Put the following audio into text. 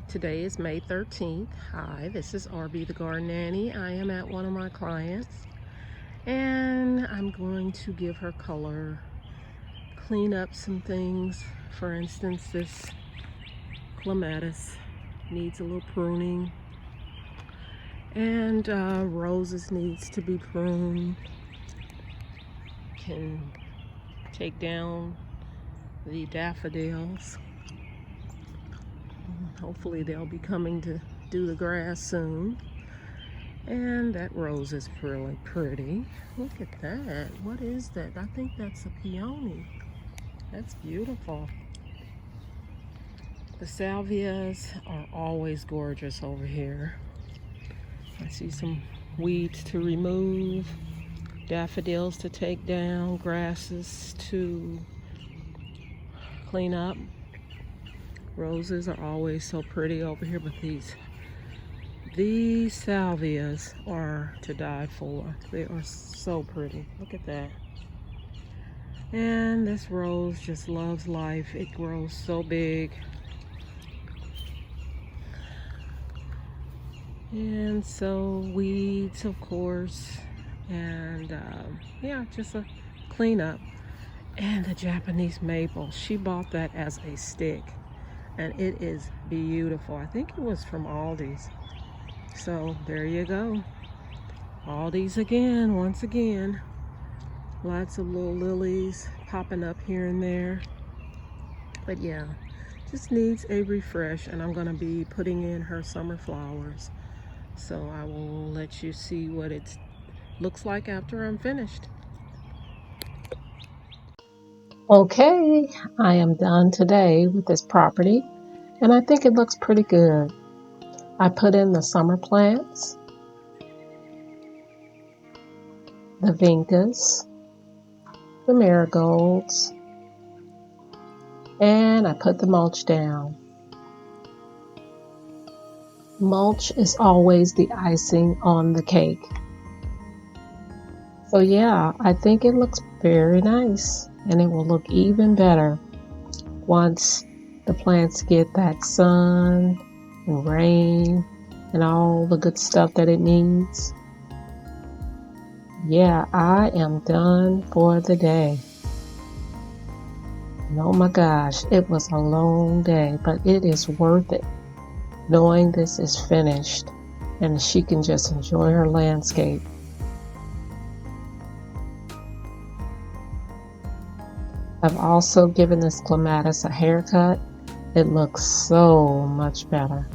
Today is May 13th. Hi, this is RB the Garden Nanny. I am at one of my clients and I'm going to give her color, clean up some things. For instance, this clematis needs a little pruning, and roses needs to be pruned. Can take down the daffodils. Hopefully they'll be coming to do the grass soon. And that rose is really pretty. Look at that. What is that? I think that's a peony. That's beautiful. The salvias are always gorgeous over here. I see some weeds to remove, daffodils to take down, grasses to clean up. Roses are always so pretty over here, but these salvias are to die for. They are so pretty. Look at that. And this rose just loves life. It grows so big. And so weeds, of course. And yeah, just a cleanup. And the Japanese maple. She bought that as a stick. And it is beautiful. I think it was from Aldi's. So there you go. Aldi's again, once again. Lots of little lilies popping up here and there. But yeah, just needs a refresh, and I'm gonna be putting in her summer flowers. So I will let you see what it looks like after I'm finished. Okay, I am done today with this property, and I think it looks pretty good. I put in the summer plants, the vincas, the marigolds, and I put the mulch down. Mulch is always the icing on the cake. So yeah, I think it looks very nice, and it will look even better once the plants get that sun and rain and all the good stuff that it needs. Yeah, I am done for the day. And oh my gosh, it was a long day, but it is worth it knowing this is finished and she can just enjoy her landscape. I've also given this clematis a haircut. It looks so much better.